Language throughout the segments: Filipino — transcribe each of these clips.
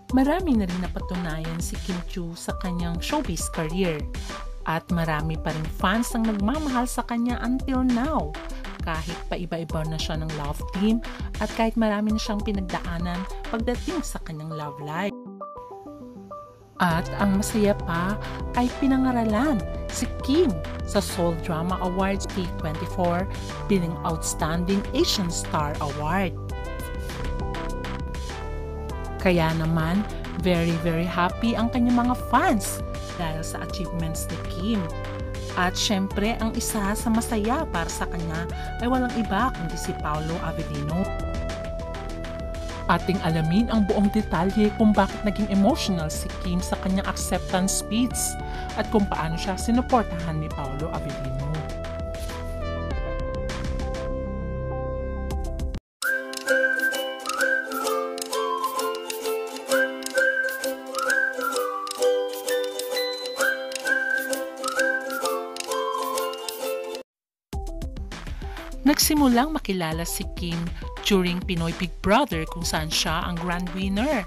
Marami na rin napatunayan si Kim Chiu sa kanyang showbiz career at marami pa rin fans ang nagmamahal sa kanya until now kahit paiba-iba na siya ng love team at kahit marami na siyang pinagdaanan pagdating sa kanyang love life. At ang masaya pa ay pinangaralan si Kim sa Seoul Drama Awards P24 bilang Outstanding Asian Star Award. Kaya naman, very happy ang kanyang mga fans dahil sa achievements ni Kim. At syempre, ang isa sa masaya para sa kanya ay walang iba kundi si Paolo Avellino. Ating alamin ang buong detalye kung bakit naging emotional si Kim sa kanyang acceptance speech at kung paano siya sinuportahan ni Paolo Avellino. Nagsimulang makilala si Kim during Pinoy Big Brother kung saan siya ang grand winner.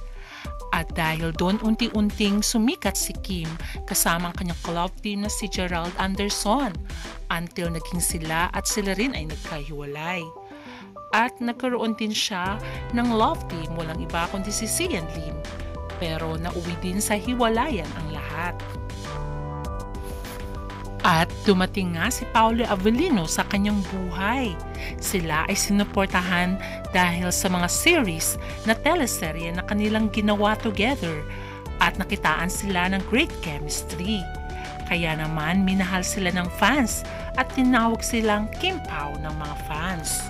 At dahil doon unti-unting sumikat si Kim kasama ang kanyang club team na si Gerald Anderson until naging sila at sila rin ay nagkahiwalay. At nagkaroon din siya ng love team, walang iba kundi si Sian Lim. Pero nauwi din sa hiwalayan ang lahat. At dumating nga si Paolo Avellino sa kanyang buhay. Sila ay sinuportahan dahil sa mga series na teleserye na kanilang ginawa together at nakitaan sila ng great chemistry. Kaya naman minahal sila ng fans at tinawag silang Kim Pao ng mga fans.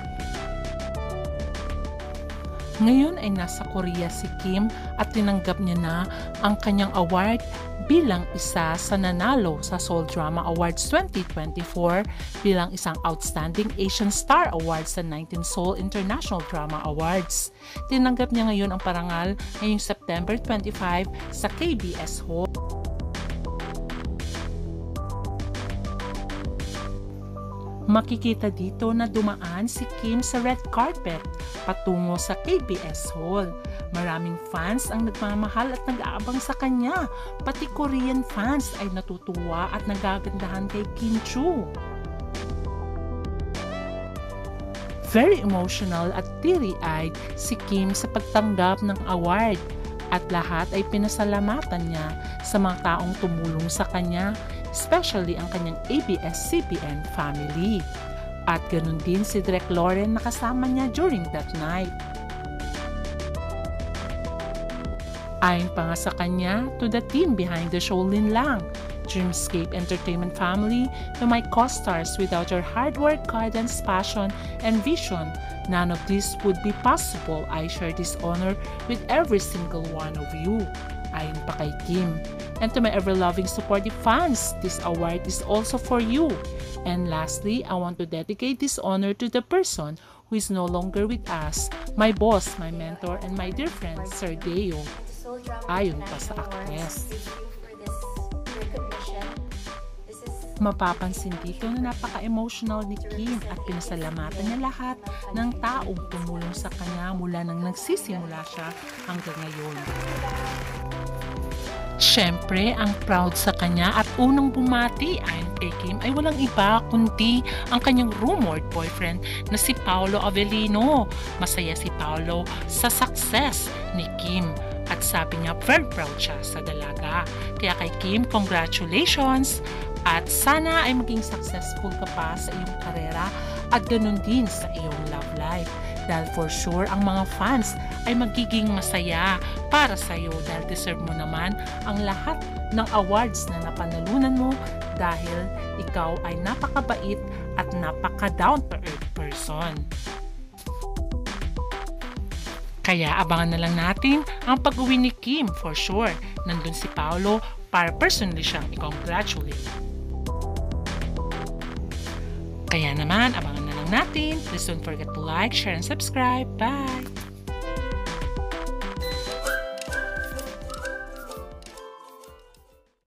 Ngayon ay nasa Korea si Kim at tinanggap niya na ang kanyang award bilang isa sa nanalo sa Seoul Drama Awards 2024 bilang isang Outstanding Asian Star Award sa 19th Seoul International Drama Awards. Tinanggap niya ngayon ang parangal ngayong September 25 sa KBS Hall. Makikita dito na dumaan si Kim sa red carpet patungo sa KBS Hall. Maraming fans ang nagmamahal at nag-aabang sa kanya. Pati Korean fans ay natutuwa at nagagandahan kay Kim Chiu. Very emotional at teary-eyed si Kim sa pagtanggap ng award at lahat ay pinasalamatan niya sa mga taong tumulong sa kanya, especially ang kanyang ABS-CBN family. At ganun din si Direk Lauren na kasama niya during that night. Ayon pa nga sa kanya, to the team behind the show Lin Lang, Dreamscape Entertainment family, to my co-stars, without your hard work, guidance, passion, and vision, none of this would be possible. I share this honor with every single one of you. Ayon pa kay Kim. And to my ever-loving supportive fans, this award is also for you. And lastly, I want to dedicate this honor to the person who is no longer with us, my boss, my mentor, and my dear friend, Sir Deo. Ayon pa sa actress. Mapapansin dito na napaka-emotional ni Kim at pinasalamatan niya lahat ng taong tumulong sa kanya mula nang nagsisimula siya hanggang ngayon. Siyempre, ang proud sa kanya at unang bumati ayon kay Kim ay walang iba kundi ang kanyang rumored boyfriend na si Paolo Avellino. Masaya si Paolo sa success ni Kim at sabi niya very proud siya sa dalaga. Kaya kay Kim, congratulations at sana ay maging successful ka pa sa iyong karera at ganun din sa iyong love life. Dahil for sure, ang mga fans ay magiging masaya para sa iyo dahil deserve mo naman ang lahat ng awards na napanalunan mo dahil ikaw ay napakabait at napaka-down-to-earth person. Kaya abangan na lang natin ang pag-uwi ni Kim for sure. Nandun si Paolo para personally siyang i-congratulate. Kaya naman, abangan na lang natin. Please don't forget to like, share, and subscribe. Bye!